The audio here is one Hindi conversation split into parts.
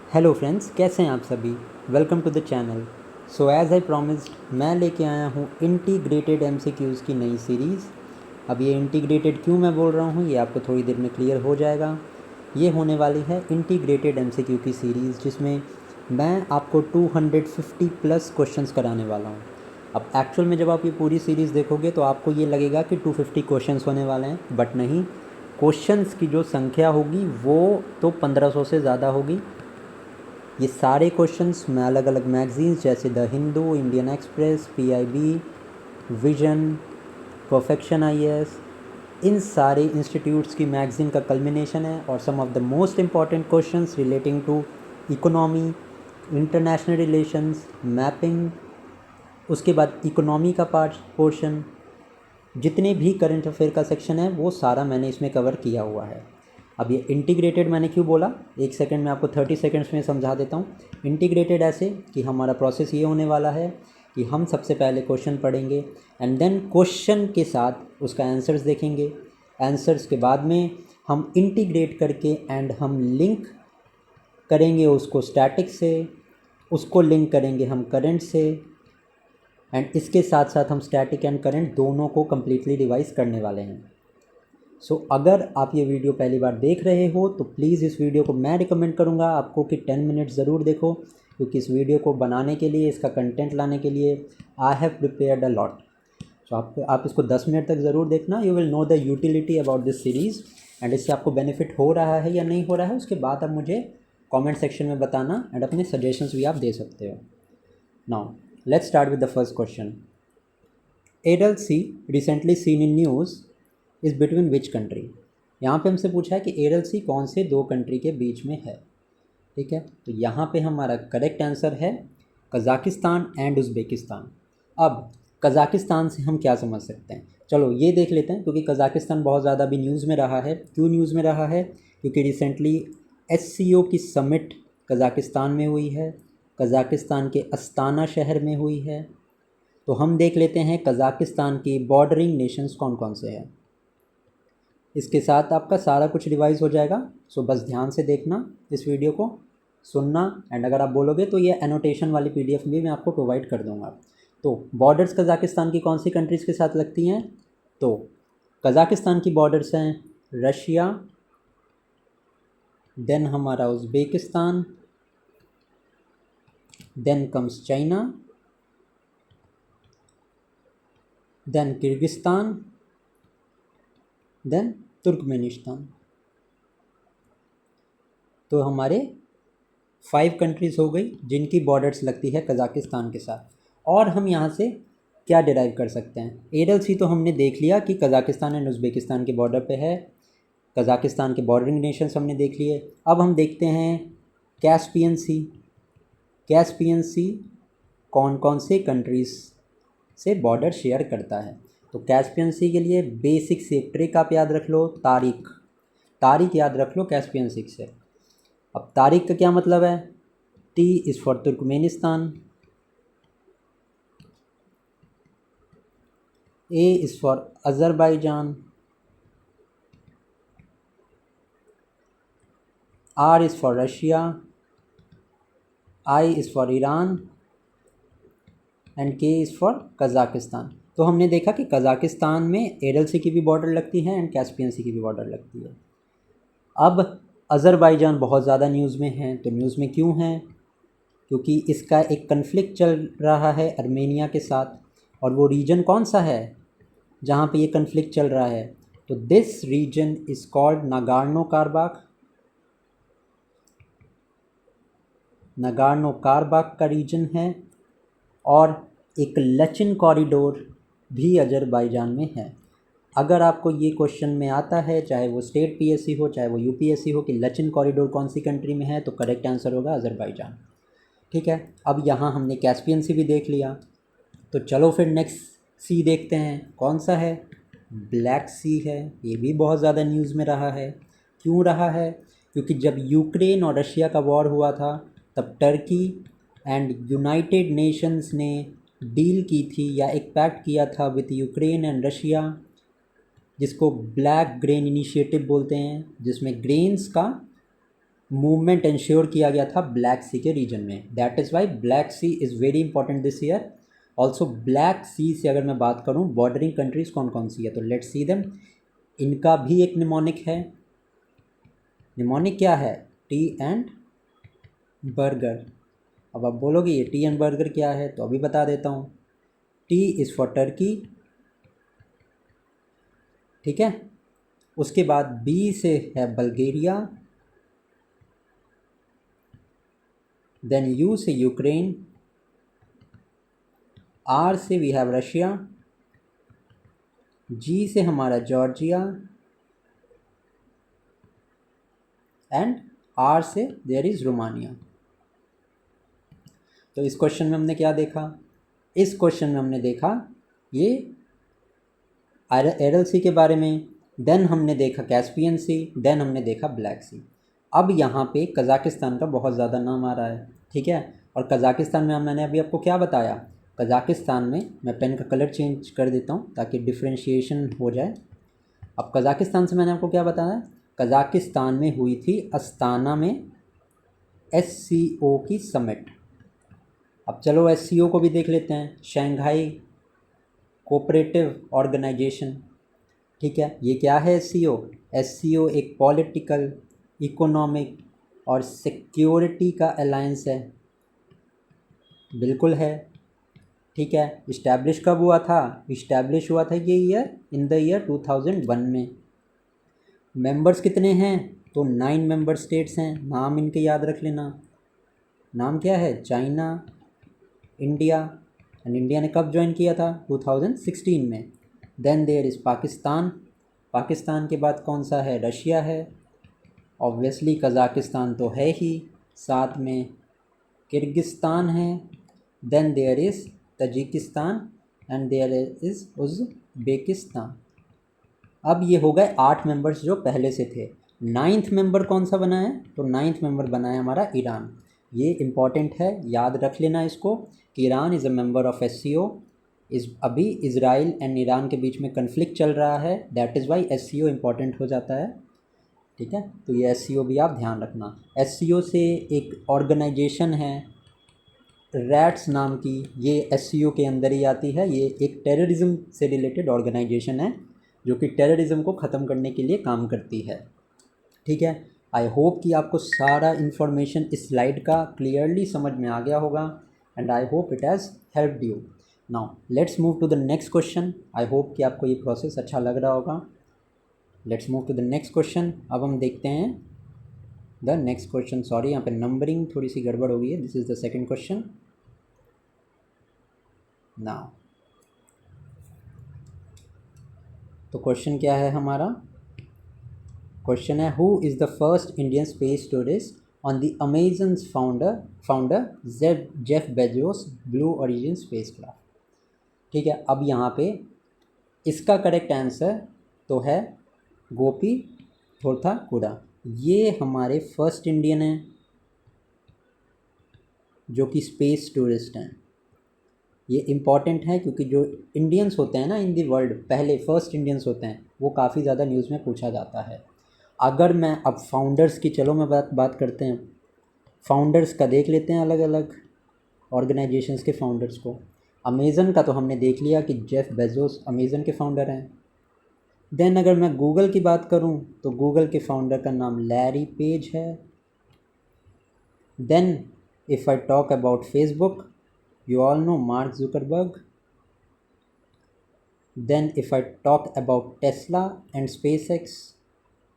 हेलो फ्रेंड्स, कैसे हैं आप सभी। Welcome to the channel. So as I promised, मैं लेके आया हूँ इंटीग्रेटेड एमसीक्यूज़ की नई सीरीज़। अब ये इंटीग्रेटेड क्यों मैं बोल रहा हूँ ये आपको थोड़ी देर में क्लियर हो जाएगा। ये होने वाली है इंटीग्रेटेड एमसीक्यू की सीरीज़, जिसमें मैं आपको 250 प्लस क्वेश्चंस कराने वाला हूँ। अब एक्चुअल में जब आप ये पूरी सीरीज़ देखोगे तो आपको ये लगेगा कि 250 क्वेश्चंस होने वाले हैं, बट नहीं। क्वेश्चंस की जो संख्या होगी वो तो 1500 से ज़्यादा होगी। ये सारे क्वेश्चंस मैं अलग अलग मैगज़ीन्स जैसे the Hindu, Indian Express, PIB, Vision, Perfection IAS, इन सारे इंस्टीट्यूट्स की मैगज़ीन का कल्मिनेशन है। और some of the most important questions relating to economy, international relations, mapping, उसके बाद इकोनॉमी का पार्ट पोर्शन, जितने भी करंट अफेयर का सेक्शन है वो सारा मैंने इसमें कवर किया हुआ है। अब ये इंटीग्रेटेड मैंने क्यों बोला, एक सेकंड में आपको 30 सेकंड्स में समझा देता हूँ। इंटीग्रेटेड ऐसे कि हमारा प्रोसेस ये होने वाला है कि हम सबसे पहले क्वेश्चन पढ़ेंगे एंड देन क्वेश्चन के साथ उसका आंसर्स देखेंगे। आंसर्स के बाद में हम इंटीग्रेट करके एंड हम लिंक करेंगे उसको स्टैटिक से, उसको लिंक करेंगे हम करंट से, एंड इसके साथ साथ हम स्टैटिक एंड करंट दोनों को कम्प्लीटली रिवाइज करने वाले हैं। अगर आप ये वीडियो पहली बार देख रहे हो तो प्लीज़ इस वीडियो को मैं रिकमेंड करूँगा आपको कि 10 मिनट ज़रूर देखो, क्योंकि इस वीडियो को बनाने के लिए, इसका कंटेंट लाने के लिए I have prepared a lot. आप इसको 10 मिनट तक ज़रूर देखना। You will know the utility about this series and इससे आपको बेनिफिट हो रहा है या नहीं हो रहा है, उसके बाद आप मुझे कमेंट सेक्शन में बताना एंड अपने सजेशंस भी आप दे सकते हो। Now let's start with the first question. एडल sea recently seen in news is between which country. यहाँ पे हमसे पूछा है कि एडल सी कौन से दो कंट्री के बीच में है। ठीक है, तो यहाँ पे हमारा करेक्ट आंसर है कज़ाकिस्तान एंड उज़्बेकिस्तान। अब कज़ाकिस्तान से हम क्या समझ सकते हैं, चलो ये देख लेते हैं, क्योंकि कज़ाकिस्तान बहुत ज़्यादा भी न्यूज़ में रहा है। क्यों न्यूज़ में रहा है? क्योंकि रिसेंटली एससीओ की समिट कज़ाकिस्तान में हुई है, कज़ाकिस्तान के अस्ताना शहर में हुई है। तो हम देख लेते हैं कज़ाकिस्तान की बॉर्डरिंग नेशंस कौन कौन से हैं। इसके साथ आपका सारा कुछ रिवाइज हो जाएगा। बस ध्यान से देखना इस वीडियो को, सुनना, एंड अगर आप बोलोगे तो ये एनोटेशन वाली पीडीएफ भी मैं आपको प्रोवाइड कर दूंगा। तो बॉर्डर्स कज़ाकिस्तान की कौन सी कंट्रीज़ के साथ लगती हैं? तो कज़ाकिस्तान की बॉर्डर्स हैं रशिया, देन हमारा Uzbekistan, then comes China, then Kyrgyzstan, then Turkmenistan. तो हमारे 5 कंट्रीज़ हो गई जिनकी बॉर्डर्स लगती है कज़ाकिस्तान के साथ। और हम यहाँ से क्या डिराइव कर सकते हैं? एडल सी तो हमने देख लिया कि कज़ाकिस्तान एंड उज़्बेकिस्तान के बॉर्डर पे है। कज़ाकिस्तान के बॉर्डरिंग नेशंस हमने देख लिए। अब हम देखते हैं कैस्पियन सी। कैस्पियन सी कौन कौन से कंट्रीज़ से बॉर्डर शेयर करता है? तो कैस्पियन सी के लिए बेसिक से ट्रिक आप याद रख लो, तारीख। तारीख याद रख लो कैस्पियन सी से। अब तारीख का क्या मतलब है? T is for Turkmenistan, A is for Azerbaijan, R is for Russia, I is for Iran and K is for Kazakhstan. तो हमने देखा कि कज़ाकिस्तान में एडल सी की भी बॉर्डर लगती है एंड कैस्पियन सी की भी बॉर्डर लगती है। अब अज़रबैजान बहुत ज़्यादा न्यूज़ में है। तो न्यूज़ में क्यों है? क्योंकि इसका एक कन्फ्लिक्ट चल रहा है अर्मेनिया के साथ। और वो रीजन कौन सा है जहाँ पे ये कन्फ्लिक्ट चल रहा है? तो दिस रीजन इज़ कॉल्ड नागार्नो कारबाख। नागार्नो कारबाख का रीजन है। और एक लचिन कॉरिडोर भी अज़रबैजान में है। अगर आपको ये क्वेश्चन में आता है, चाहे वो स्टेट पीएससी हो चाहे वो यूपीएससी हो, कि लचिन कॉरिडोर कौन सी कंट्री में है, तो करेक्ट आंसर होगा अज़रबैजान। ठीक है, अब यहाँ हमने कैस्पियन सी भी देख लिया। तो चलो फिर नेक्स्ट सी देखते हैं कौन सा है। ब्लैक सी है। ये भी बहुत ज़्यादा न्यूज़ में रहा है। क्यों रहा है? क्योंकि जब यूक्रेन और रशिया का वॉर हुआ था तब टर्की एंड यूनाइटेड नेशंस ने डील की थी या एक पैक्ट किया था विद यूक्रेन एंड रशिया, जिसको ब्लैक ग्रेन इनिशिएटिव बोलते हैं, जिसमें ग्रेन्स का मूवमेंट इंश्योर किया गया था ब्लैक सी के रीजन में। That is why black sea is very important this year. Also black sea से अगर मैं बात करूँ बॉर्डरिंग कंट्रीज़ कौन कौन सी है, तो लेट्स सी देम। इनका भी एक निमोनिक है। निमोनिक क्या है? T and burger. अब आप बोलोगे ये टी एंड बर्गर क्या है, तो अभी बता देता हूँ। टी इज़ फॉर टर्की, ठीक है। उसके बाद बी से है बल्गेरिया, देन यू से यूक्रेन, आर से वी हैव रशिया, जी से हमारा जॉर्जिया, एंड आर से देयर इज़ रोमानिया। तो इस क्वेश्चन में हमने क्या देखा? इस क्वेश्चन में हमने देखा ये एरल सी के बारे में, देन हमने देखा कैस्पियन सी, देन हमने देखा ब्लैक सी। अब यहाँ पे कज़ाकिस्तान का बहुत ज़्यादा नाम आ रहा है, ठीक है। और कज़ाकिस्तान में मैंने अभी आपको क्या बताया? कज़ाकिस्तान में मैं पेन का कलर चेंज कर देता हूँ ताकि डिफ्रेंशिएशन हो जाए। अब कज़ाकिस्तान से मैंने आपको क्या बताया? कज़ाकिस्तान में हुई थी अस्ताना में SCO की समिट। अब चलो SCO को भी देख लेते हैं, शंघाई कोऑपरेटिव ऑर्गेनाइजेशन, ठीक है। ये क्या है SCO? SCO एक पॉलिटिकल, इकोनॉमिक और सिक्योरिटी का अलायंस है। बिल्कुल है, ठीक है। इस्टेब्लिश कब हुआ था? इस्टेब्लिश हुआ था ये ईयर इन द ईयर 2001 में। मेंबर्स कितने हैं? तो 9 मेंबर स्टेट्स हैं। नाम इनके याद रख लेना। नाम क्या है? चाइना, इंडिया, एंड इंडिया ने कब ज्वाइन किया था? 2016 में। Then there is Pakistan. Pakistan के बाद कौन सा है? रशिया है। ऑब्वियसली कज़ाकिस्तान तो है ही, साथ में किर्गिस्तान है। Then there is Tajikistan and there is Uzbekistan. अब ये हो गए 8 मेंबर्स जो पहले से थे। 9th मेंबर कौन सा बना है? तो 9th मेंबर बना है हमारा ईरान। ये इम्पॉर्टेंट है, याद रख लेना इसको कि Iran is a member of SCO। अभी इसराइल एंड ईरान के बीच में कन्फ्लिक्ट चल रहा है, that is Y SCO important हो जाता है, ठीक है। तो ये SCO भी आप ध्यान रखना। SCO से एक ऑर्गेनाइजेशन है रैट्स नाम की, ये SCO के अंदर ही आती है। ये एक टेररिज्म से रिलेटेड ऑर्गेनाइजेशन है जो कि टेररिज्म को ख़त्म करने के लिए काम करती है, ठीक है। आई होप कि आपको सारा इन्फॉर्मेशन इस स्लाइड का क्लियरली समझ में आ गया होगा, and I hope it has helped you. Now let's move to the next question. I hope कि आपको ये प्रोसेस अच्छा लग रहा होगा। Let's move to the next question. अब हम देखते हैं द नेक्स्ट क्वेश्चन। सॉरी, यहाँ पे नंबरिंग थोड़ी सी गड़बड़ हो गई है। This is the second question. Now तो क्वेश्चन क्या है हमारा? क्वेश्चन है who is the first Indian space tourist on the Amazon founder Jeff Bezos blue origin space craft, ठीक है। अब यहाँ पे इसका करेक्ट आंसर तो है गोपी थोथाकुडा। ये हमारे फर्स्ट इंडियन हैं जो कि स्पेस टूरिस्ट हैं। ये इम्पॉर्टेंट है क्योंकि जो इंडियंस होते हैं ना इन दी वर्ल्ड, पहले फर्स्ट इंडियंस होते हैं, वो काफ़ी ज़्यादा न्यूज़ में पूछा जाता है। अगर मैं अब फाउंडर्स की, चलो मैं बात करते हैं फाउंडर्स का, देख लेते हैं अलग अलग ऑर्गेनाइजेशंस के फाउंडर्स को। अमेज़न का तो हमने देख लिया कि जेफ बेजोस अमेज़न के फाउंडर हैं। देन अगर मैं गूगल की बात करूं तो गूगल के फाउंडर का नाम लैरी पेज है। Then if I talk about Facebook, you all know Mark Zuckerberg. Then if I talk about Tesla and SpaceX,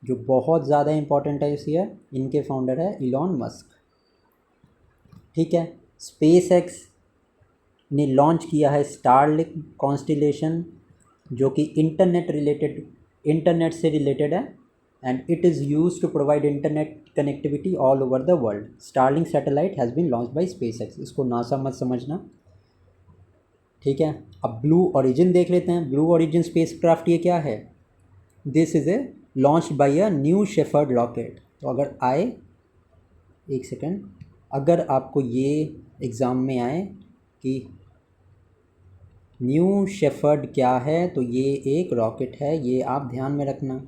जो बहुत ज़्यादा इम्पॉर्टेंट है इस ईयर, इनके फाउंडर है इलॉन मस्क, ठीक है। SpaceX ने लॉन्च किया है स्टारलिंक कॉन्स्टिलेशन, जो कि इंटरनेट से रिलेटेड है, and it is use to provide internet connectivity all over the world. Starlink satellite has been launch by SpaceX। इसको नासा मत समझना, ठीक है। अब ब्लू ओरिजिन देख लेते हैं। ब्लू ओरिजिन स्पेसक्राफ्ट ये क्या है? This is a launch by a new shepherd rocket. तो अगर आए, एक सेकेंड, अगर आपको ये एग्ज़ाम में आए कि न्यू शेफर्ड क्या है, तो ये एक रॉकेट है, ये आप ध्यान में रखना,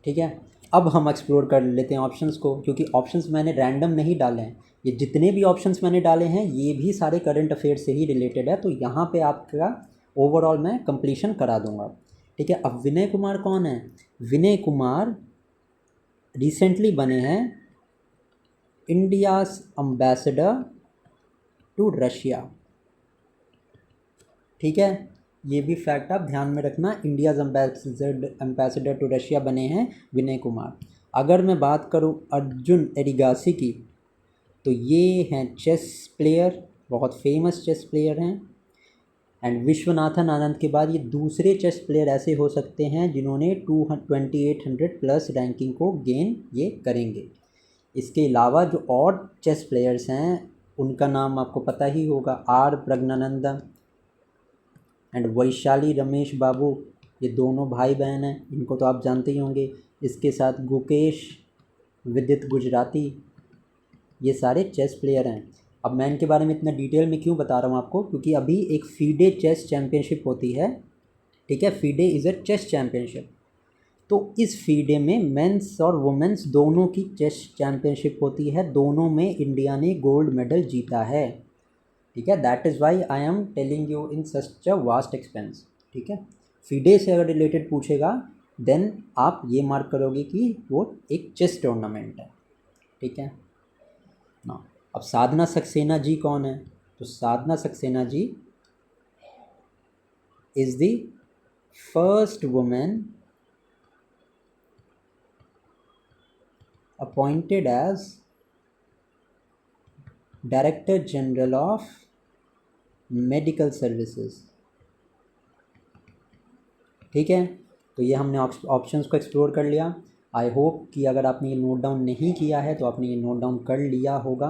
ठीक है। अब हम एक्सप्लोर कर लेते हैं ऑप्शंस को, क्योंकि ऑप्शंस मैंने रैंडम नहीं डाले हैं। ये जितने भी ऑप्शंस मैंने डाले हैं ये भी सारे करंट अफेयर से ही रिलेटेड है, तो यहाँ पे आपका ओवरऑल मैं कंप्लीशन करा दूंगा। ठीक है, अब विनय कुमार कौन है? विनय कुमार रिसेंटली बने हैं इंडियाज़ एम्बेसडर टू रशिया। ठीक है, ये भी फैक्ट आप ध्यान में रखना, इंडियाज़ एम्बेसडर टू रशिया बने हैं विनय कुमार। अगर मैं बात करूं अर्जुन एरिगासी की, तो ये हैं चेस प्लेयर, बहुत फेमस चेस प्लेयर हैं। एंड विश्वनाथन आनंद के बाद ये दूसरे चेस प्लेयर ऐसे हो सकते हैं जिन्होंने 2800 प्लस रैंकिंग को गेन ये करेंगे। इसके अलावा जो और चेस प्लेयर्स हैं उनका नाम आपको पता ही होगा, आर प्रज्ञानंदन एंड वैशाली रमेश बाबू, ये दोनों भाई बहन हैं, इनको तो आप जानते ही होंगे। इसके साथ गुकेश विदित गुजराती, ये सारे चेस प्लेयर हैं। अब मैं इनके बारे में इतना डिटेल में क्यों बता रहा हूँ आपको, क्योंकि अभी एक फीडे चेस चैम्पियनशिप होती है। ठीक है, FIDE is a chess championship, तो इस फीडे में मेंस और वुमेंस दोनों की चेस चैम्पियनशिप होती है, दोनों में इंडिया ने गोल्ड मेडल जीता है। ठीक है, that is Y I am telling you in such a vast expense. ठीक है, फीडे से अगर रिलेटेड पूछेगा देन आप ये मार्क करोगे कि वो एक चेस टूर्नामेंट है। ठीक है ना। अब साधना सक्सेना जी कौन है? तो Sadhana Saxena ji is the first women appointed as Director General of Medical Services। ठीक है, तो ये हमने ऑप्शंस को एक्सप्लोर कर लिया। आई होप कि अगर आपने ये नोट डाउन नहीं किया है तो आपने ये नोट डाउन कर लिया होगा।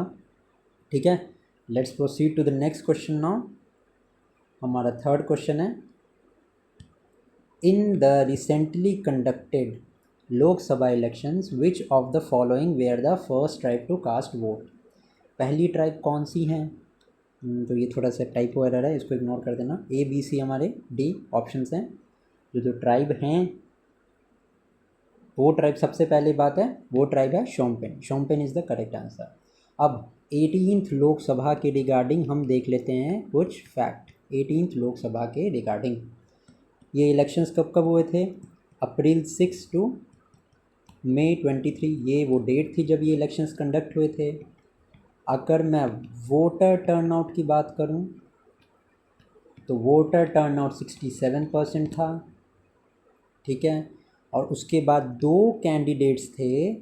ठीक है, let's proceed to the next question now. हमारा थर्ड क्वेश्चन है, in the recently conducted Lok Sabha elections which of the following were the first tribe to cast vote. पहली ट्राइब कौन सी है? तो ये थोड़ा सा टाइपो एरर है, इसको इग्नोर कर देना। ए बी सी हमारे डी ऑप्शंस हैं। जो ट्राइब हैं वो ट्राइब, सबसे पहली बात है वो ट्राइब है Shompen. Shompen is the correct answer. अब 18th लोकसभा के रिगार्डिंग हम देख लेते हैं कुछ फैक्ट। 18th लोकसभा के रिगार्डिंग ये इलेक्शंस कब कब हुए थे? अप्रैल 6 टू मई 23, ये वो डेट थी जब ये इलेक्शंस कंडक्ट हुए थे। अगर मैं वोटर टर्नआउट की बात करूं तो वोटर टर्नआउट 67% था। ठीक है, और उसके बाद दो कैंडिडेट्स थे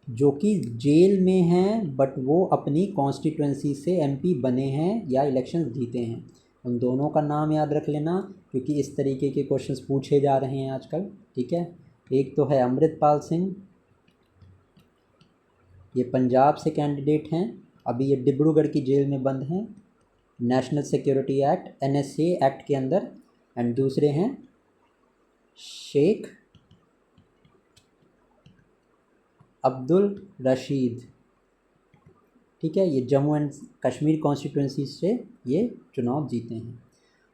जो कि जेल में हैं बट वो अपनी कॉन्स्टिट्यूंसी से एमपी बने हैं या इलेक्शन जीते हैं। उन दोनों का नाम याद रख लेना क्योंकि इस तरीके के क्वेश्चंस पूछे जा रहे हैं आजकल। ठीक है, एक तो है अमृतपाल सिंह, ये पंजाब से कैंडिडेट हैं, अभी ये डिब्रूगढ़ की जेल में बंद हैं national security act NSA act के अंदर। एंड दूसरे हैं शेख अब्दुल रशीद। ठीक है, ये जम्मू एंड कश्मीर कॉन्स्टिट्यूंसी से ये चुनाव जीते हैं।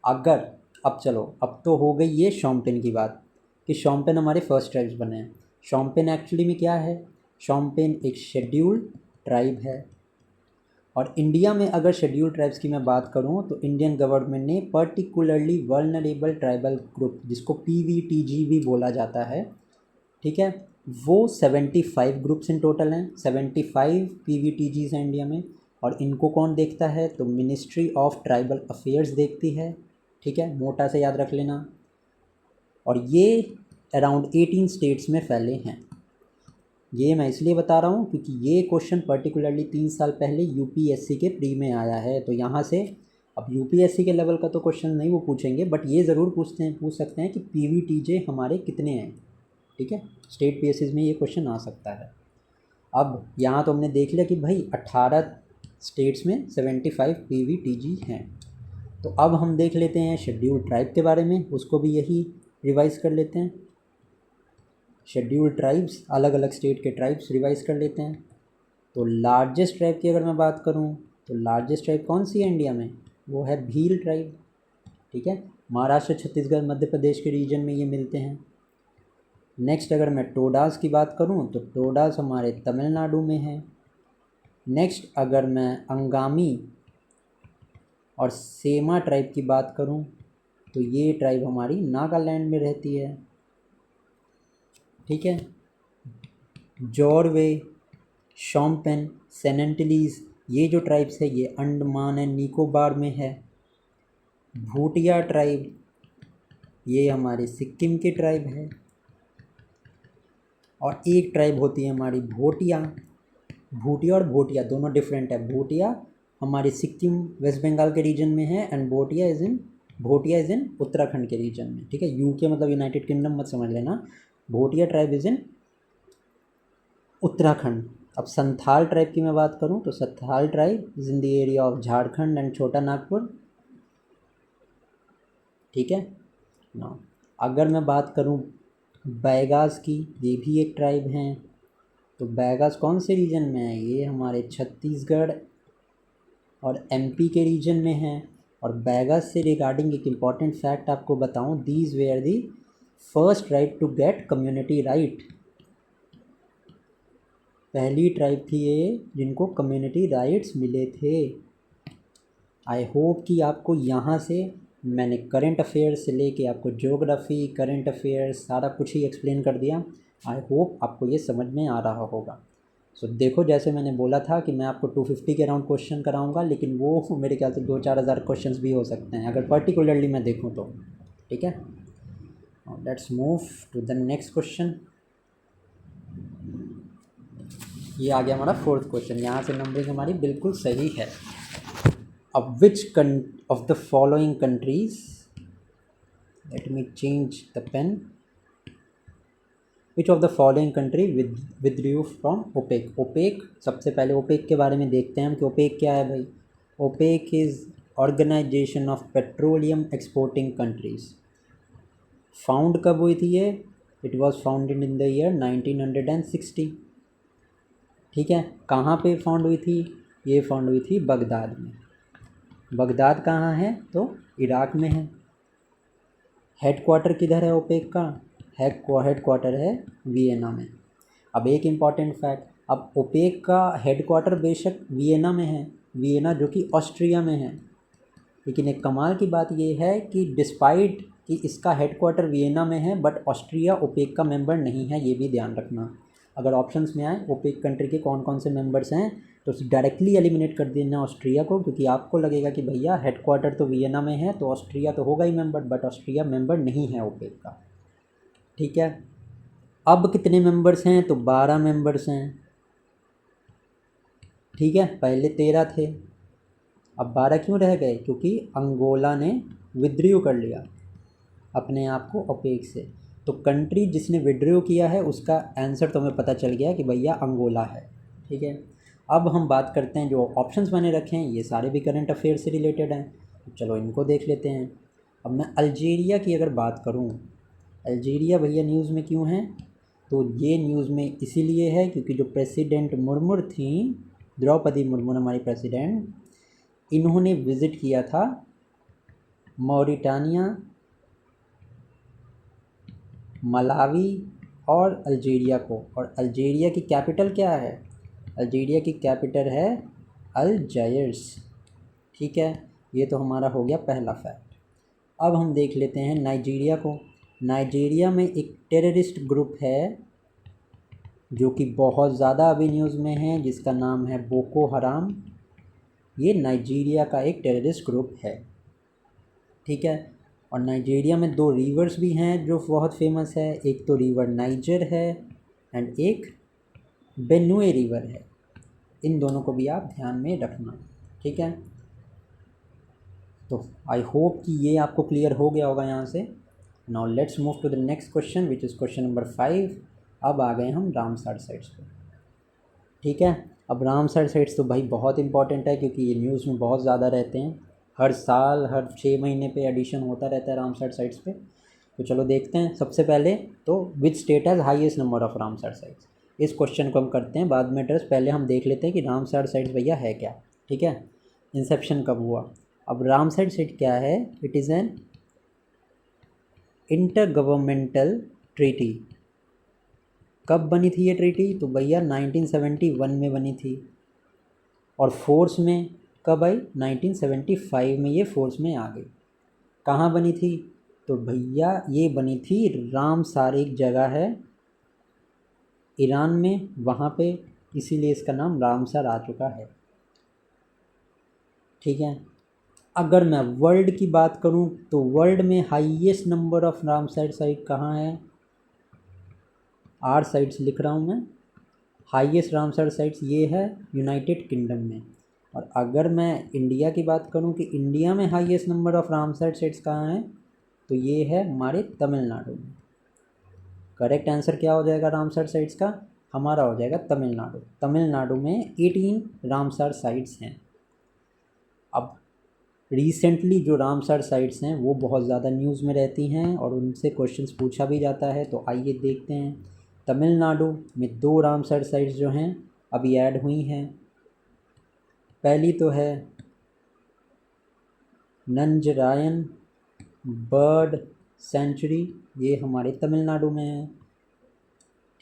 अगर अब चलो, अब तो हो गई ये शोम्पेन की बात कि शोम्पेन हमारे फर्स्ट ट्राइब्स बने हैं। शोम्पेन एक्चुअली में क्या है? शोम्पेन एक शेड्यूल्ड ट्राइब है, और इंडिया में अगर शेड्यूल ट्राइब्स की मैं बात करूं तो इंडियन गवर्नमेंट ने पर्टिकुलरली वल्नरेबल ट्राइबल ग्रुप, जिसको PVTG भी बोला जाता है, ठीक है, वो 75 ग्रुप्स इन टोटल हैं। 75 PVTGs हैं इंडिया में, और इनको कौन देखता है? तो मिनिस्ट्री ऑफ ट्राइबल अफेयर्स देखती है। ठीक है, मोटा से याद रख लेना। और ये अराउंड 18 स्टेट्स में फैले हैं। ये मैं इसलिए बता रहा हूँ क्योंकि ये क्वेश्चन पर्टिकुलरली 3 साल पहले UPSC के प्री में आया है, तो यहाँ से अब UPSC के लेवल का तो क्वेश्चन नहीं वो पूछेंगे, बट ये ज़रूर पूछ सकते हैं कि PVTJ हमारे कितने हैं। ठीक है, स्टेट बेसिस में ये क्वेश्चन आ सकता है। अब यहाँ तो हमने देख लिया कि भाई 18 स्टेट्स में 75 PVTG हैं। तो अब हम देख लेते हैं शेड्यूल ट्राइब के बारे में, उसको भी यही रिवाइज़ कर लेते हैं। शेड्यूल ट्राइब्स, अलग अलग स्टेट के ट्राइब्स रिवाइज़ कर लेते हैं। तो लार्जेस्ट ट्राइब की अगर मैं बात करूं तो लार्जेस्ट ट्राइब कौन सी है इंडिया में? वो है भील ट्राइब। ठीक है, महाराष्ट्र, छत्तीसगढ़, मध्य प्रदेश के रीजन में ये मिलते हैं। नेक्स्ट अगर मैं टोडास की बात करूं तो टोडास हमारे तमिलनाडु में है। नेक्स्ट अगर मैं अंगामी और सेमा ट्राइब की बात करूं तो ये ट्राइब हमारी नागालैंड में रहती है। ठीक है। जॉर्वे, शॉम्पेन, सेनेंटलीज, ये जो ट्राइब्स है ये अंडमान एंड निकोबार में है। भूटिया ट्राइब ये हमारे सिक्किम के ट्राइब है। और एक ट्राइब होती है हमारी भोटिया। भूटिया और भोटिया दोनों डिफरेंट है। भूटिया हमारे सिक्किम वेस्ट बंगाल के रीजन में है and Bhotia is in Uttarakhand के रीजन में। ठीक है। यूके मतलब यूनाइटेड किंगडम मत समझ लेना। Bhotia tribe is in Uttarakhand. अब संथाल ट्राइब की मैं बात करूं तो Santhal tribe is in the area of Jharkhand and Chota Nagpur. ठीक है ना। अगर मैं बात करूं बैगास की, ये भी एक ट्राइब हैं। तो बैगास कौन से रीजन में है? ये हमारे छत्तीसगढ़ और एमपी के रीजन में है। और बैगास से रिगार्डिंग एक इम्पॉर्टेंट फैक्ट आपको बताऊं, these were the first right to get community right. पहली ट्राइब थी ये जिनको कम्युनिटी राइट्स मिले थे। आई होप कि आपको यहाँ से मैंने करंट अफेयर्स से लेके आपको ज्योग्राफी, करंट अफेयर्स सारा कुछ ही एक्सप्लेन कर दिया। आई होप आपको ये समझ में आ रहा होगा। सो देखो, जैसे मैंने बोला था कि मैं आपको 250 के अराउंड क्वेश्चन कराऊंगा, लेकिन वो मेरे ख्याल से 2-4 हज़ार क्वेश्चंस भी हो सकते हैं अगर पर्टिकुलरली मैं देखूँ तो। ठीक है। Let's move to the next question. ये आ गया हमारा 4th क्वेश्चन। यहाँ से नंबरिंग हमारी बिल्कुल सही है। अब which of the following countries, let me change the pen, which of the following country withdrew from OPEC? OPEC, सबसे पहले OPEC के बारे में देखते हैं हम कि OPEC क्या है भाई। OPEC is Organization of Petroleum Exporting Countries। Found कब हुई थी ये? It was founded in the year 1960। ठीक है। कहाँ पे फाउंड हुई थी? ये फाउंड हुई थी बगदाद में। बगदाद कहाँ है? तो इराक में है। हेडक्वार्टर किधर है ओपेक का? हेडक्वार्टर है वियना में। अब एक इम्पॉर्टेंट फैक्ट, अब ओपेक का हेडक्वार्टर बेशक वियना में है, वियना जो कि ऑस्ट्रिया में है, लेकिन एक कमाल की बात ये है कि डिस्पाइट कि इसका हेडक्वार्टर वियना में है बट ऑस्ट्रिया ओपेक का मेंबर नहीं है। ये भी ध्यान रखना। अगर ऑप्शंस में आए ओपेक कंट्री के कौन कौन से मेंबर्स हैं तो डायरेक्टली एलिमिनेट कर देना ऑस्ट्रिया को, क्योंकि आपको लगेगा कि भैया हेडक्वार्टर तो वियना में है तो ऑस्ट्रिया तो होगा ही मेंबर, बट ऑस्ट्रिया मेंबर नहीं है ओपेक का। ठीक है। अब कितने मेंबर्स हैं? तो 12 मेंबर्स हैं। ठीक है। पहले 13 थे, अब 12 क्यों रह गए? क्योंकि अंगोला ने विद्रोह कर लिया अपने आप को ओपेक से। तो कंट्री जिसने विड्रॉ किया है उसका आंसर तो हमें पता चल गया कि भैया अंगोला है। ठीक है। अब हम बात करते हैं जो ऑप्शंस मैंने रखे हैं ये सारे भी करंट अफेयर से रिलेटेड हैं, तो चलो इनको देख लेते हैं। अब मैं अल्जीरिया की अगर बात करूं, अल्जीरिया भैया न्यूज़ में क्यों है? तो ये न्यूज़ में इसीलिए है क्योंकि जो प्रेसिडेंट मुर्मू थी, द्रौपदी मुर्मू हमारी प्रेसिडेंट, इन्होंने विज़िट किया था मॉरिटानिया, मलावी और अल्जीरिया को। और अल्जीरिया की कैपिटल क्या है? अल्जीरिया की कैपिटल है अल्जायर्स। ठीक है। ये तो हमारा हो गया पहला फैक्ट। अब हम देख लेते हैं नाइजीरिया को। नाइजीरिया में एक टेररिस्ट ग्रुप है जो कि बहुत ज़्यादा अभी न्यूज़ में है, जिसका नाम है बोको हराम। ये नाइजीरिया का एक टेररिस्ट ग्रुप है। ठीक है। और नाइजीरिया में 2 रिवर्स भी हैं जो बहुत फेमस है, एक तो रिवर नाइजर है एंड एक बेनुए रिवर है। इन दोनों को भी आप ध्यान में रखना। ठीक है। तो आई होप कि ये आपको क्लियर हो गया होगा यहाँ से। Now let's move to the next question which is question number 5। अब आ गए हम रामसर साइट्स पे। ठीक है। अब रामसर साइट्स तो भाई बहुत इंपॉर्टेंट है क्योंकि ये न्यूज़ में बहुत ज़्यादा रहते हैं। हर साल हर 6 महीने पे एडिशन होता रहता है रामसर साइट्स पे। तो चलो देखते हैं। सबसे पहले तो which state has highest number of Ramsar sites, इस क्वेश्चन को हम करते हैं बाद में एड्रेस। पहले हम देख लेते हैं कि रामसर साइट्स भैया है क्या। ठीक है। इंसेप्शन कब हुआ? अब रामसर साइट क्या है? It is an inter governmental treaty कब बनी थी ये ट्रीटी? तो भैया 1971 में बनी थी। और फोर्स में कब आई? 1975 में ये फोर्स में आ गई। कहाँ बनी थी? तो भैया ये बनी थी रामसार, एक जगह है ईरान में, वहाँ पे, इसीलिए इसका नाम रामसार आ चुका है। ठीक है। अगर मैं वर्ल्ड की बात करूँ तो वर्ल्ड में highest number of Ramsar site कहाँ है? 8 साइट्स लिख रहा हूँ मैं। हाईएस्ट रामसार साइट्स ये है यूनाइटेड किंगडम में। और अगर मैं इंडिया की बात करूँ कि इंडिया में highest number of Ramsar sites कहाँ हैं, तो ये है हमारे तमिलनाडु में। करेक्ट आंसर क्या हो जाएगा रामसार साइट्स का? हमारा हो जाएगा तमिलनाडु। तमिलनाडु में 18 रामसार साइट्स हैं। अब रिसेंटली जो रामसार साइट्स हैं वो बहुत ज़्यादा न्यूज़ में रहती हैं और उनसे क्वेश्चंस पूछा भी जाता है, तो आइए देखते हैं। तमिलनाडु में 2 रामसार साइट्स जो हैं अभी ऐड हुई हैं। पहली तो है नंजरायन बर्ड सेंचुरी, ये हमारे तमिलनाडु में है।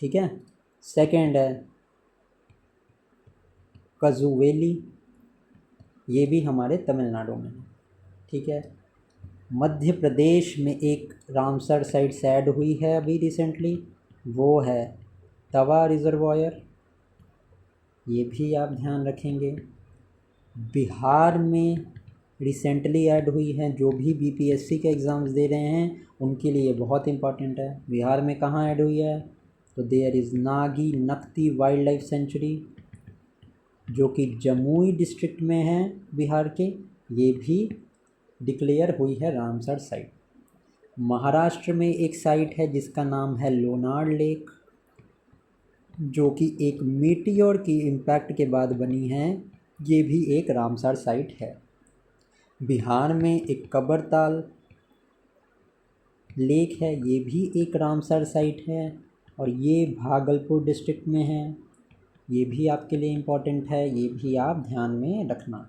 ठीक है। सेकंड है कजुवेली, ये भी हमारे तमिलनाडु में है। ठीक है। मध्य प्रदेश में एक रामसर साइट ऐड हुई है अभी रिसेंटली, वो है तवा रिजर्वायर, ये भी आप ध्यान रखेंगे। बिहार में रिसेंटली ऐड हुई है, जो भी बीपीएससी के एग्ज़ाम्स दे रहे हैं उनके लिए बहुत इंपॉर्टेंट है। बिहार में कहाँ ऐड हुई है? तो there is Nagi Nakti wildlife sanctuary, जो कि जमुई डिस्ट्रिक्ट में है बिहार के, ये भी डिक्लेयर हुई है रामसर साइट। महाराष्ट्र में एक साइट है जिसका नाम है लोनार लेक, जो कि एक मीटियोर की इम्पैक्ट के बाद बनी है, ये भी एक रामसर साइट है। बिहार में एक कबरताल लेक है, ये भी एक रामसर साइट है और ये भागलपुर डिस्ट्रिक्ट में है, ये भी आपके लिए इम्पोर्टेंट है, ये भी आप ध्यान में रखना।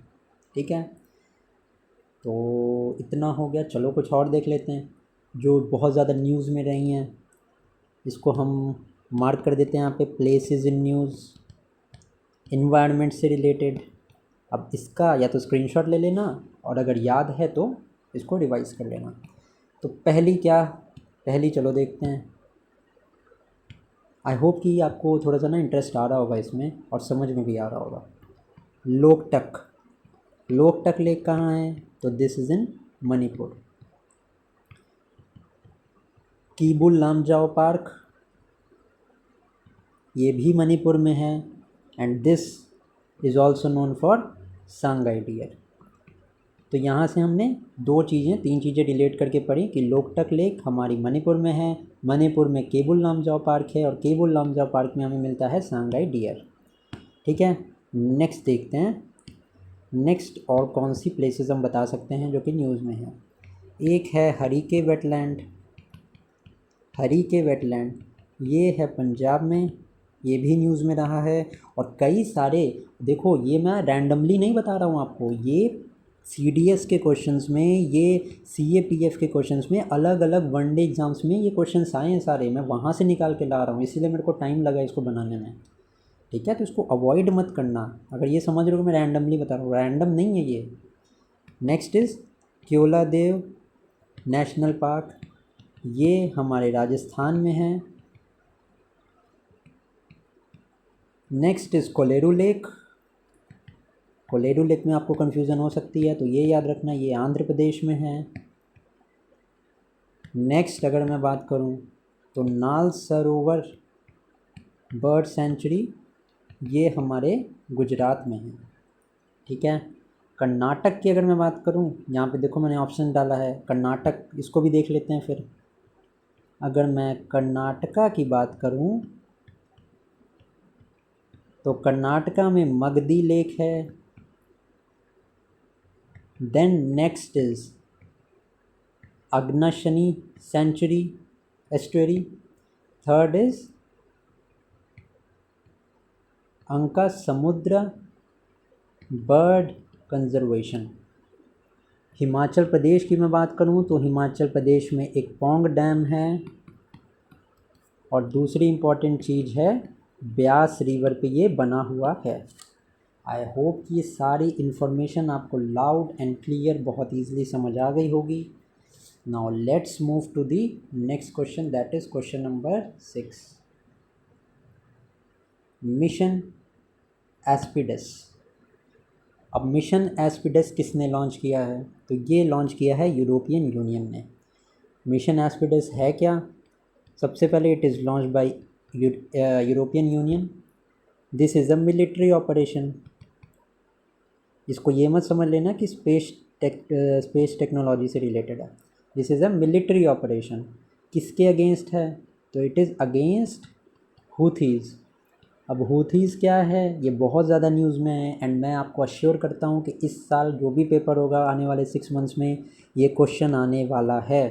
ठीक है। तो इतना हो गया, चलो कुछ और देख लेते हैं जो बहुत ज़्यादा न्यूज़ में रही हैं। इसको हम मार्क कर देते हैं यहाँ पे, प्लेसेस इन न्यूज़, इन्वायरमेंट से रिलेटेड। अब इसका या तो स्क्रीनशॉट ले लेना और अगर याद है तो इसको रिवाइज़ कर लेना। तो पहली चलो देखते हैं। आई होप कि आपको थोड़ा सा ना इंटरेस्ट आ रहा होगा इसमें और समझ में भी आ रहा होगा। लोकटक लेक कहाँ है? तो this is in Manipur. Keibul Lamjao park, ये भी मणिपुर में है and this is also known for Sangai deer. तो यहाँ से हमने 3 चीज़ें रिलेट करके पढ़ी कि लोकटक लेक हमारी मणिपुर में है, मणिपुर में केबुल लामजाओ पार्क है और केबुल लामजाओ पार्क में हमें मिलता है सांगाई डियर। ठीक है। नेक्स्ट देखते हैं, नेक्स्ट और कौन सी प्लेसेस हम बता सकते हैं जो कि न्यूज़ में है। एक है हरीके वेटलैंड। ये है पंजाब में, ये भी न्यूज़ में रहा है। और कई सारे, देखो ये मैं रैंडमली नहीं बता रहा हूँ आपको, ये CDS के क्वेश्चंस में, ये CAPF के क्वेश्चंस में, अलग अलग वनडे एग्ज़ाम्स में ये क्वेश्चंस आए हैं सारे, मैं वहाँ से निकाल के ला रहा हूँ, इसीलिए मेरे को टाइम लगा इसको बनाने में। ठीक है। तो इसको अवॉइड मत करना, अगर ये समझ रहे हो मैं रैंडमली बता रहा हूँ, रैंडम नहीं है ये। Next is Keoladeo national park, ये हमारे राजस्थान में है। नेक्स्ट इज़ कोलेरू लेक में आपको कन्फ्यूज़न हो सकती है, तो ये याद रखना, ये आंध्र प्रदेश में है। नेक्स्ट अगर मैं बात करूँ तो नाल सरोवर बर्ड सेंचुरी, ये हमारे गुजरात में है। ठीक है। कर्नाटक की अगर मैं बात करूँ, यहाँ पे देखो मैंने ऑप्शन डाला है कर्नाटक, इसको भी देख लेते हैं फिर। अगर मैं कर्नाटका की बात करूँ तो कर्नाटका में मगधी लेक है। Then next is Aghanashini sanctuary estuary. Third is Ankasamudra bird conservation. Himachal Pradesh की मैं बात करूं तो हिमाचल प्रदेश में एक पौंग डैम है, और दूसरी इम्पॉर्टेंट चीज़ है ब्यास रिवर पे ये बना हुआ है। आई होप कि ये सारी इन्फॉर्मेशन आपको लाउड एंड क्लियर बहुत ईजिली समझ आ गई होगी। Now let's move to the next question, that is question number 6। Mission Aspides. अब मिशन एस्पिडस किसने लॉन्च किया है? तो ये लॉन्च किया है यूरोपियन यूनियन ने। मिशन एस्पिडस है क्या? सबसे पहले it is launch by European union. This is a military operation. इसको ये मत समझ लेना कि स्पेस टेक्नोलॉजी से रिलेटेड है। This is a military operation. किसके अगेंस्ट है? तो इट इज़ अगेंस्ट हूथीज़। अब हूथीज़ क्या है, ये बहुत ज़्यादा न्यूज़ में है एंड मैं आपको अश्योर करता हूँ कि इस साल जो भी पेपर होगा आने वाले 6 मंथ्स में ये क्वेश्चन आने वाला है।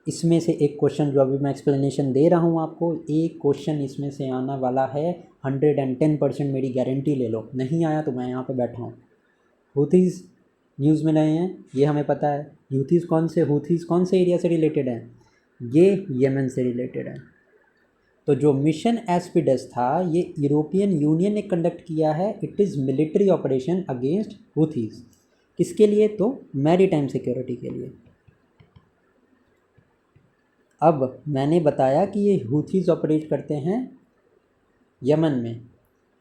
इसमें से एक क्वेश्चन जो अभी मैं एक्सप्लेनेशन दे रहा हूँ आपको, एक क्वेश्चन इसमें से आने वाला है। 110% मेरी गारंटी ले लो। नहीं आया तो मैं यहाँ पे बैठा हूँ। हूथीज़ न्यूज़ में रहे हैं, ये हमें पता है। हूथीज़ कौन से एरिया से रिलेटेड है? ये यमन से रिलेटेड है। तो जो मिशन एस्पिडस था ये यूरोपियन यूनियन ने कंडक्ट किया है। It is military operation against Houthis. किसके लिए? तो मैरीटाइम सिक्योरिटी के लिए। अब मैंने बताया कि ये हूथीज़ ऑपरेट करते हैं यमन में,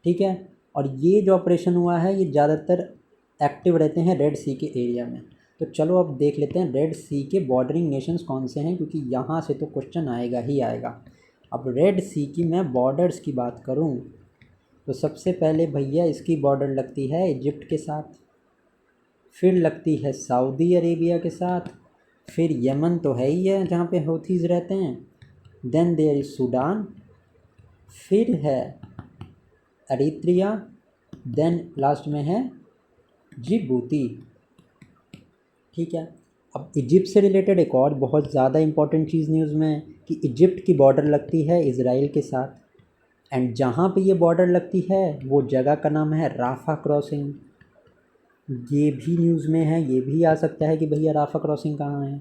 ठीक है। और ये जो ऑपरेशन हुआ है ये ज़्यादातर एक्टिव रहते हैं रेड सी के एरिया में। तो चलो अब देख लेते हैं रेड सी के बॉर्डरिंग नेशंस कौन से हैं, क्योंकि यहाँ से तो क्वेश्चन आएगा ही आएगा। अब रेड सी की मैं बॉर्डर्स की बात करूँ तो सबसे पहले भैया इसकी बॉर्डर लगती है इजिप्ट के साथ, फिर लगती है सऊदी अरेबिया के साथ, फिर यमन तो है ही है जहाँ पे हूथीज़ रहते हैं, देन देयर इज़ सूडान, फिर है एरित्रिया, देन लास्ट में है जिबूती, ठीक है। अब इजिप्ट से रिलेटेड एक और बहुत ज़्यादा इंपॉर्टेंट चीज़ न्यूज़ में है कि इजिप्ट की बॉर्डर लगती है इज़राइल के साथ एंड जहाँ पे ये बॉर्डर लगती है वो जगह का नाम है राफा क्रॉसिंग। ये भी न्यूज़ में है, ये भी आ सकता है कि भैया राफा क्रॉसिंग कहाँ है।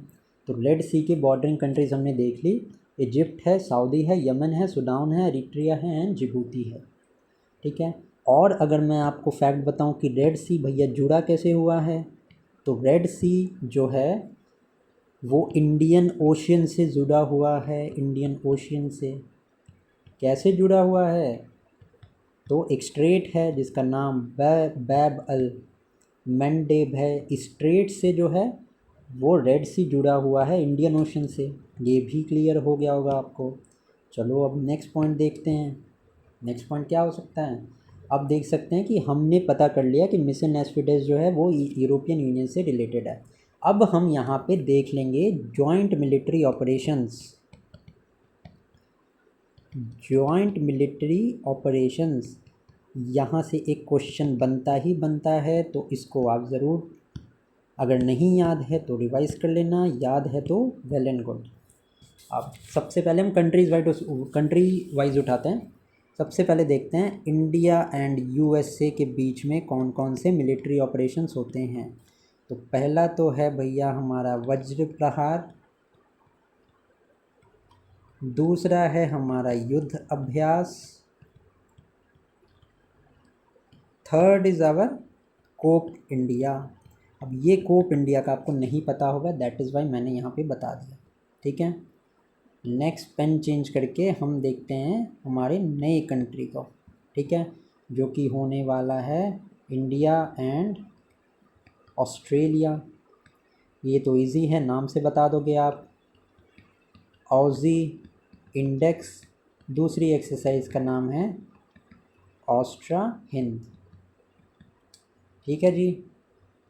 तो रेड सी के बॉर्डरिंग कंट्रीज़ हमने देख ली, इजिप्ट है, सऊदी है, यमन है, सूडान है, एरिट्रिया है एंड जिबूती है, ठीक है। और अगर मैं आपको फैक्ट बताऊं कि रेड सी भैया जुड़ा कैसे हुआ है, तो रेड सी जो है वो इंडियन ओशियन से जुड़ा हुआ है। इंडियन ओशियन से कैसे जुड़ा हुआ है? तो एक स्ट्रेट है जिसका नाम बैब अल मंडेब है। स्ट्रेट से जो है वो रेड सी जुड़ा हुआ है इंडियन ओशन से। ये भी क्लियर हो गया होगा आपको। चलो अब नेक्स्ट पॉइंट देखते हैं। नेक्स्ट पॉइंट क्या हो सकता है? अब देख सकते हैं कि हमने पता कर लिया कि मिशन एस्पिडस जो है वो यूरोपियन यूनियन से रिलेटेड है। अब हम यहाँ पे देख लेंगे joint military operations. Joint military operations, यहाँ से एक क्वेश्चन बनता ही बनता है, तो इसको आप ज़रूर, अगर नहीं याद है तो रिवाइज़ कर लेना, याद है तो वेल एंड गुड। अब सबसे पहले हम कंट्री वाइज उठाते हैं। सबसे पहले देखते हैं इंडिया एंड यूएसए के बीच में कौन कौन से मिलिट्री ऑपरेशंस होते हैं। तो पहला तो है भैया हमारा वज्र प्रहार, दूसरा है हमारा Yudh Abhyas, third is our Cope India. अब ये कोप इंडिया का आपको नहीं पता होगा, दैट इज़ वाई मैंने यहाँ पे बता दिया, ठीक है। नेक्स्ट पेन चेंज करके हम देखते हैं हमारे नए कंट्री को, ठीक है, जो कि होने वाला है इंडिया एंड ऑस्ट्रेलिया। ये तो इजी है, नाम से बता दोगे आप। ऑजी इंडेक्स, दूसरी एक्सरसाइज का नाम है ऑस्ट्रा हिंद, ठीक है जी।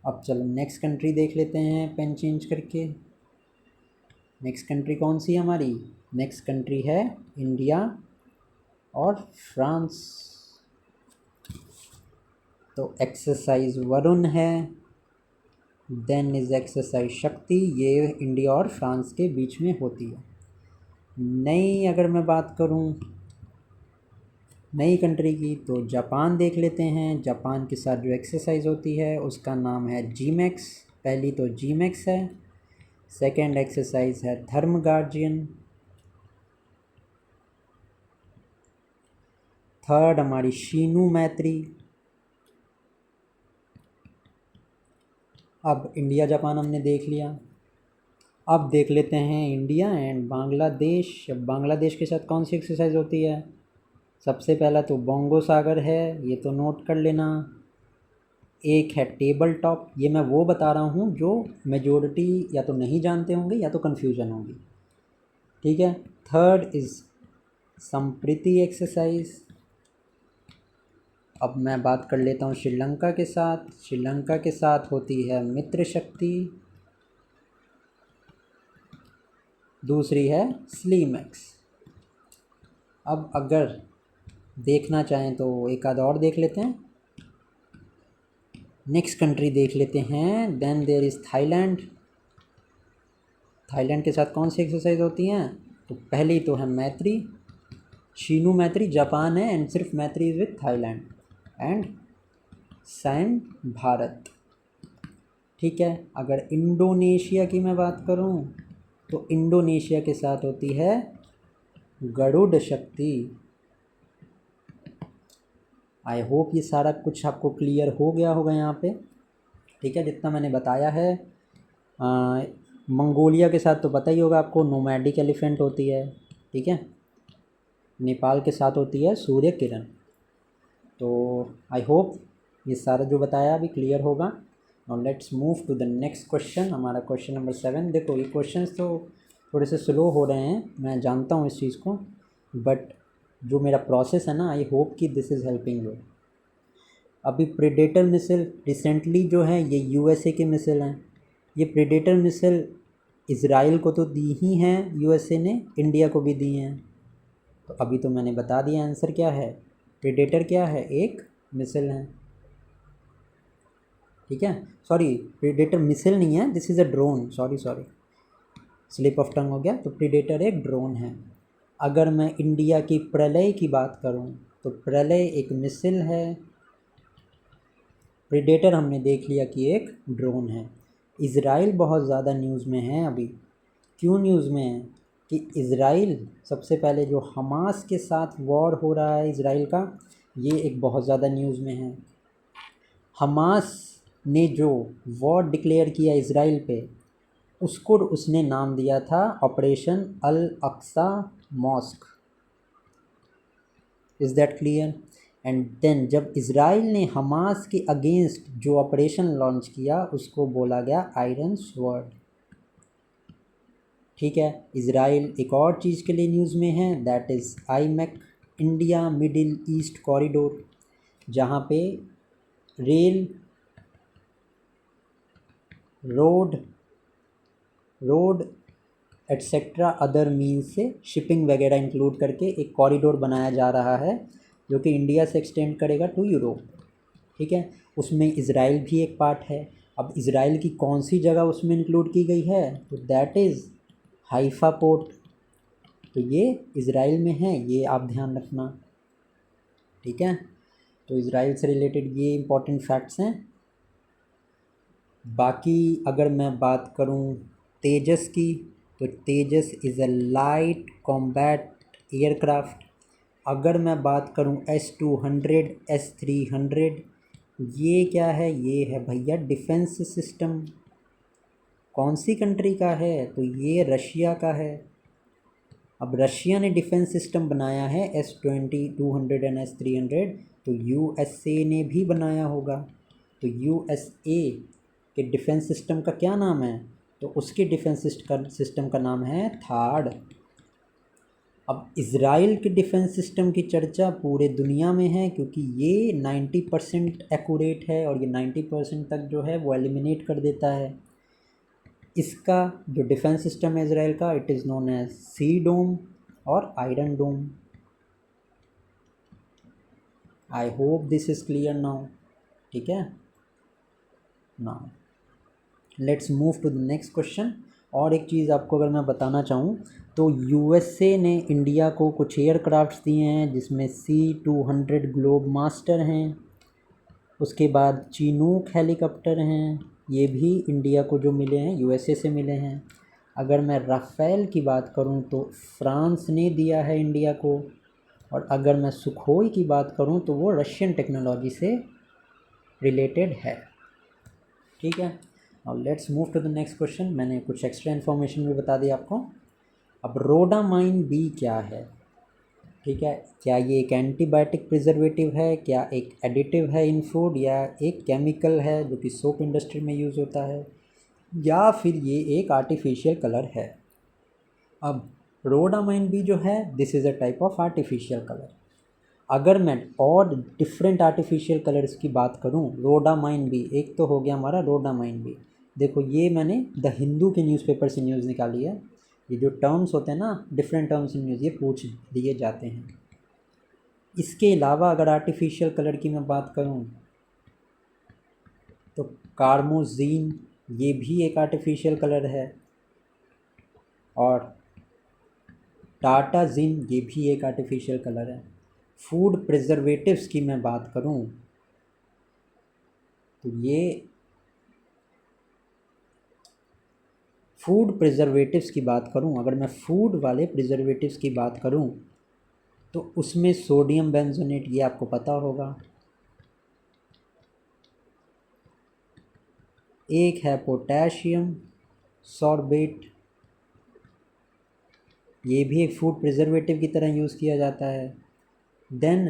अब चलो नेक्स्ट कंट्री देख लेते हैं पेन चेंज करके। नेक्स्ट कंट्री कौन सी है हमारी? नेक्स्ट कंट्री है इंडिया और फ्रांस। तो एक्सरसाइज वरुण है, देन इज़ एक्सरसाइज शक्ति। ये इंडिया और फ्रांस के बीच में होती है। नई अगर मैं बात करूं नई कंट्री की, तो जापान देख लेते हैं। जापान के साथ जो एक्सरसाइज होती है उसका नाम है जीमैक्स। पहली तो जीमैक्स है, सेकेंड एक्सरसाइज है थर्म गार्जियन, थर्ड हमारी शीनू मैत्री। अब इंडिया जापान हमने देख लिया, अब देख लेते हैं इंडिया एंड बांग्लादेश। अब बांग्लादेश के साथ कौन सी एक्सरसाइज होती है? सबसे पहला तो बोंगो सागर है, ये तो नोट कर लेना। एक है टेबल टॉप, ये मैं वो बता रहा हूँ जो मेजोरिटी या तो नहीं जानते होंगे या तो कन्फ्यूजन होगी, ठीक है। Third is Sampriti exercise. अब मैं बात कर लेता हूँ श्रीलंका के साथ। श्रीलंका के साथ होती है मित्र शक्ति। दूसरी है स्लीमैक्स। अब अगर देखना चाहें तो एक आध और देख लेते हैं, नेक्स्ट कंट्री देख लेते हैं। Then there is Thailand. Thailand के साथ कौन सी एक्सरसाइज होती हैं? तो पहली तो है मैत्री, शीनू मैत्री जापान है एंड सिर्फ मैत्री is with Thailand and sand Bharat, ठीक है। अगर इंडोनेशिया की मैं बात करूं तो इंडोनेशिया के साथ होती है गरुड़ शक्ति। आई होप ये सारा कुछ आपको क्लियर हो गया होगा यहाँ पे, ठीक है, जितना मैंने बताया है। मंगोलिया के साथ तो पता ही होगा आपको, नोमैडिक एलिफेंट होती है, ठीक है। नेपाल के साथ होती है सूर्य किरण। तो आई होप ये सारा जो बताया अभी क्लियर होगा। Now let's move to the next question, हमारा क्वेश्चन नंबर 7। देखो ये क्वेश्चंस तो थोड़े से स्लो हो रहे हैं, मैं जानता हूँ इस चीज़ को, बट जो मेरा प्रोसेस है ना, आई होप कि दिस इज़ हेल्पिंग यू। अभी प्रेडेटर मिसाइल रिसेंटली जो है ये यूएसए के मिसाइल हैं। ये प्रेडेटर मिसाइल इज़राइल को तो दी ही हैं यूएसए ने, इंडिया को भी दी हैं। तो अभी तो मैंने बता दिया आंसर क्या है। प्रेडेटर क्या है? एक मिसाइल है, ठीक है। सॉरी, प्रेडेटर मिसाइल नहीं है, this is a drone. Sorry slip of tongue हो गया। तो प्रेडेटर एक ड्रोन है। अगर मैं इंडिया की प्रलय की बात करूं तो प्रलय एक मिसाइल है। प्रेडेटर हमने देख लिया कि एक ड्रोन है। इज़राइल बहुत ज़्यादा न्यूज़ में है अभी। क्यों न्यूज़ में है? कि इज़राइल सबसे पहले जो हमास के साथ वॉर हो रहा है इज़राइल का, ये एक बहुत ज़्यादा न्यूज़ में है। हमास ने जो वॉर डिक्लेयर किया इज़राइल पे, उसको उसने नाम दिया था operation Al Aqsa Mosque. Is that clear? And then जब इज़राइल ने हमास के अगेंस्ट जो ऑपरेशन लॉन्च किया उसको बोला गया आयरन स्वॉर्ड, ठीक है। इज़राइल एक और चीज़ के लिए न्यूज़ में है, that is IMEC, India middle east corridor, जहाँ पे rail, road etcetera other means से शिपिंग वगैरह इंक्लूड करके एक कॉरिडोर बनाया जा रहा है जो कि इंडिया से एक्सटेंड करेगा टू यूरोप, ठीक है। उसमें इज़राइल भी एक पार्ट है। अब इज़राइल की कौन सी जगह उसमें इंक्लूड की गई है? तो दैट इज़ हाइफा पोर्ट। तो ये इज़राइल में है, ये आप ध्यान रखना, ठीक है। तो इज़राइल से रिलेटेड ये इंपॉर्टेंट फैक्ट्स हैं। बाकी अगर मैं बात करूं तेजस की, तो Tejas is a light combat aircraft. अगर मैं बात करूं S-200, S-300, ये क्या है? ये है भैया डिफेंस सिस्टम। कौन सी कंट्री का है? तो ये रशिया का है। अब रशिया ने डिफेंस सिस्टम बनाया है S-200 एंड S-300, तो USA ने भी बनाया होगा। तो USA के डिफेंस सिस्टम का क्या नाम है? तो उसके डिफेंस सिस्टम का नाम है थाड। अब इज़राइल के डिफेंस सिस्टम की चर्चा पूरे दुनिया में है क्योंकि ये 90% एक्यूरेट है और ये 90% तक जो है वो एलिमिनेट कर देता है। इसका जो डिफेंस सिस्टम है इज़राइल का, it is known as C Dome और Iron Dome. I hope this is clear now, ठीक है। Now let's move to the next question. और एक चीज़ आपको अगर मैं बताना चाहूँ तो USA ने इंडिया को कुछ एयरक्राफ्ट्स दिए हैं जिसमें C-200 ग्लोब मास्टर हैं। उसके बाद चिनूक हेलीकॉप्टर हैं, ये भी इंडिया को जो मिले हैं USA से मिले हैं। अगर मैं राफेल की बात करूं तो फ्रांस ने दिया है इंडिया को। और अगर मैं सुखोई की बात करूं तो वो रशियन टेक्नोलॉजी से रिलेटेड है। ठीक है, और let's move to the next question. मैंने कुछ एक्स्ट्रा इन्फॉर्मेशन भी बता दी आपको। अब रोडामाइन बी क्या है? ठीक है, क्या ये एक एंटीबायोटिक प्रिजर्वेटिव है, क्या एक एडिटिव है इन फूड, या एक केमिकल है जो कि सोप इंडस्ट्री में यूज़ होता है, या फिर ये एक आर्टिफिशियल कलर है? अब रोडामाइन बी जो है, this is a type of artificial colour. अगर मैं और डिफरेंट आर्टिफिशियल कलर्स की बात करूं, रोडामाइन बी, एक तो हो गया हमारा रोडामाइन बी। देखो ये मैंने द हिंदू के न्यूज़पेपर से न्यूज़ निकाली है। ये जो टर्म्स होते हैं ना, डिफरेंट टर्म्स इन न्यूज़, ये पूछ दिए जाते हैं। इसके अलावा अगर आर्टिफिशियल कलर की मैं बात करूं तो कार्मोजीन, ये भी एक आर्टिफिशियल कलर है, और टाटाजिन, ये भी एक आर्टिफिशियल कलर है। फूड प्रिजर्वेटिव्स की मैं बात करूं तो ये फूड प्रिजर्वेटिव्स की बात करूं, अगर मैं फूड वाले प्रिजर्वेटिव्स की बात करूं तो उसमें सोडियम बेंजोनेट, ये आपको पता होगा। एक है पोटेशियम सॉर्बेट, ये भी एक फूड प्रिजर्वेटिव की तरह यूज़ किया जाता है। देन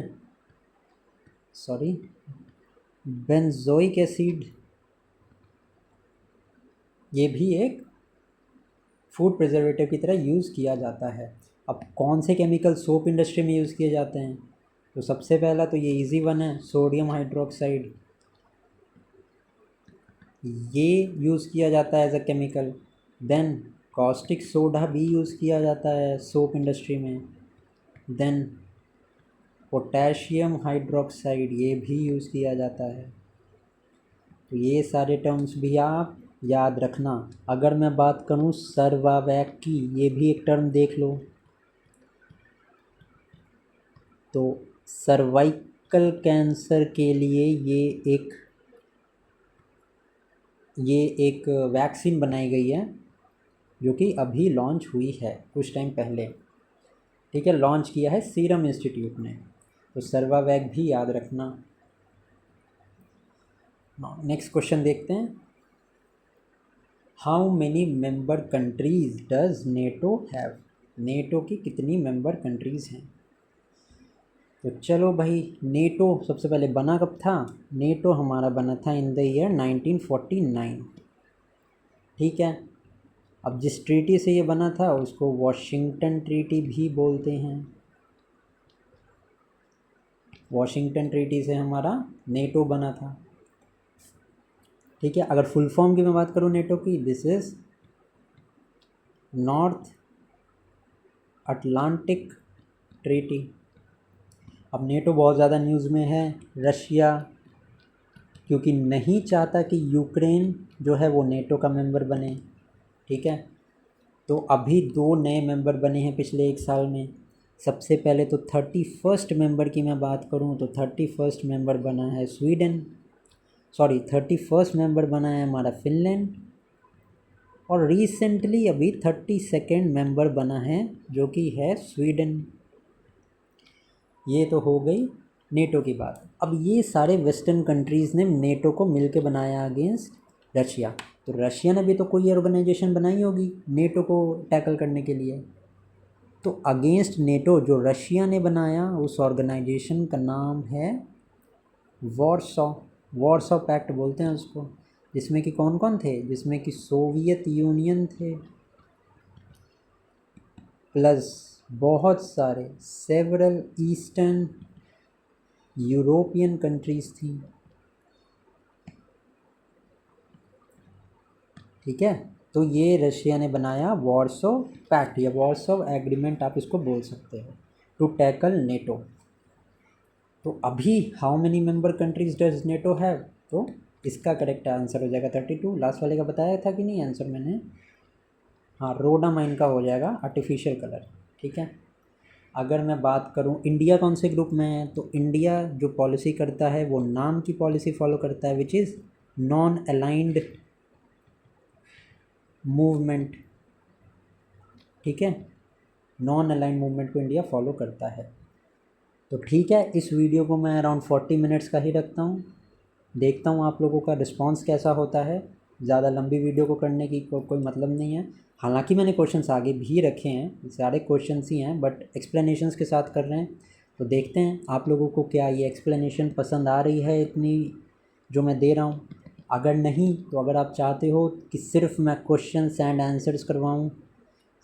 बेंजोइक एसिड, ये भी एक फूड प्रिजर्वेटिव की तरह यूज़ किया जाता है। अब कौन से केमिकल सोप इंडस्ट्री में यूज़ किए जाते हैं? तो सबसे पहला तो ये इजी वन है, सोडियम हाइड्रोक्साइड, ये यूज़ किया जाता है as a chemical. Then caustic soda भी यूज़ किया जाता है सोप इंडस्ट्री में। देन पोटेशियम हाइड्रोक्साइड, ये भी यूज़ किया जाता है। तो ये सारे टर्म्स भी आप याद रखना। अगर मैं बात करूँ सर्वावैक की, ये भी एक टर्म देख लो। तो सर्वाइकल कैंसर के लिए ये एक वैक्सीन बनाई गई है जो कि अभी लॉन्च हुई है कुछ टाइम पहले। ठीक है, लॉन्च किया है सीरम इंस्टीट्यूट ने। तो सर्वावैक भी याद रखना। नेक्स्ट क्वेश्चन देखते हैं। How many member countries does NATO have? NATO की कितनी मेंबर कंट्रीज़ हैं? तो चलो भाई, नेटो सबसे पहले बना कब था? नेटो हमारा बना था इन द ईयर 1949। ठीक है, अब जिस ट्रीटी से ये बना था उसको वॉशिंगटन ट्रीटी भी बोलते हैं। वॉशिंगटन ट्रीटी से हमारा नेटो बना था। ठीक है, अगर फुल फॉर्म की मैं बात करूँ नेटो की, this is north Atlantic treaty. अब नेटो बहुत ज़्यादा न्यूज़ में है। रशिया क्योंकि नहीं चाहता कि यूक्रेन जो है वो नेटो का मेंबर बने। ठीक है, तो अभी 2 नए मेंबर बने हैं पिछले 1 साल में। सबसे पहले तो 31st मेंबर की मैं बात करूं तो 31st मेंबर बना है 31st मेंबर बना है हमारा फिनलैंड। और रिसेंटली अभी 32nd मेंबर बना है जो कि है स्वीडन। ये तो हो गई नेटो की बात। अब ये सारे वेस्टर्न कंट्रीज़ ने नेटो को मिल के बनाया अगेंस्ट रशिया। तो रशिया ने भी तो कोई ऑर्गेनाइजेशन बनाई होगी नेटो को टैकल करने के लिए। तो अगेंस्ट नेटो जो रशिया ने बनाया उस ऑर्गेनाइजेशन का नाम है वॉर्सो। वॉर्सो पैक्ट बोलते हैं उसको। जिसमें कि कौन कौन थे? जिसमें कि सोवियत यूनियन थे, प्लस बहुत सारे सेवरल ईस्टर्न यूरोपियन कंट्रीज़ थी। ठीक है, तो ये रशिया ने बनाया वॉर्सो पैक्ट या वॉर्सो एग्रीमेंट आप इसको बोल सकते हो, टू टैकल नेटो। तो अभी how many member countries does NATO have? तो इसका करेक्ट आंसर हो जाएगा 32। लास्ट वाले का बताया था कि नहीं आंसर मैंने? हाँ, रोडामाइन का हो जाएगा आर्टिफिशियल कलर। ठीक है, अगर मैं बात करूँ इंडिया कौन से ग्रुप में है, तो इंडिया जो पॉलिसी करता है वो नाम की पॉलिसी फॉलो करता है, which is non aligned movement. ठीक है, नॉन अलाइंड मूवमेंट को इंडिया फॉलो करता है। तो ठीक है, इस वीडियो को मैं अराउंड 40 मिनट्स का ही रखता हूँ, देखता हूँ आप लोगों का रिस्पांस कैसा होता है। ज़्यादा लंबी वीडियो को करने की कोई मतलब नहीं है। हालांकि मैंने क्वेश्चंस आगे भी रखे हैं, सारे क्वेश्चंस ही हैं, बट एक्सप्लेनेशंस के साथ कर रहे हैं। तो देखते हैं आप लोगों को क्या ये एक्सप्लेनेशन पसंद आ रही है इतनी जो मैं दे रहा हूँ। अगर नहीं, तो अगर आप चाहते हो कि सिर्फ मैं क्वेश्चंस एंड आंसर्स करवाऊँ,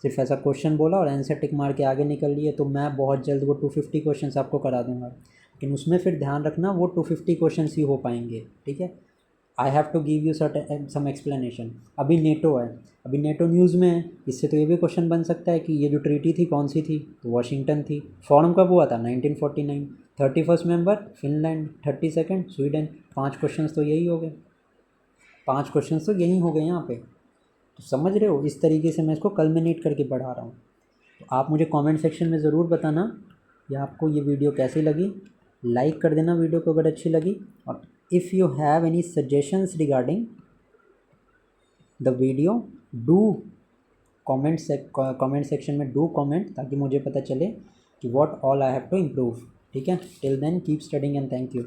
सिर्फ ऐसा क्वेश्चन बोला और आंसर टिक मार के आगे निकल लिए, तो मैं बहुत जल्द वो 250 क्वेश्चंस आपको करा दूंगा। लेकिन उसमें फिर ध्यान रखना वो 250 क्वेश्चंस ही हो पाएंगे, ठीक है। I have to give you certain some explanation. अभी नेटो है, अभी नेटो न्यूज़ में है, इससे तो ये भी क्वेश्चन बन सकता है कि ये जो ट्रीटी थी कौन सी थी, तो वाशिंगटन थी। फॉर्म कब हुआ था? 1949। 31 मेंबर फिनलैंड, 32 स्वीडन। 5 क्वेश्चन तो यही हो गए, 5 क्वेश्चन तो यही हो गए यहाँ पे। तो समझ रहे हो, इस तरीके से मैं इसको कल्मिनेट करके बढ़ा रहा हूँ। तो आप मुझे कमेंट सेक्शन में ज़रूर बताना कि आपको ये वीडियो कैसी लगी। लाइक कर देना वीडियो को अगर अच्छी लगी, और if you have any suggestions regarding the video, do comment section में डू कमेंट, ताकि मुझे पता चले कि what all I have to improve. ठीक है, till then keep studying and thank you.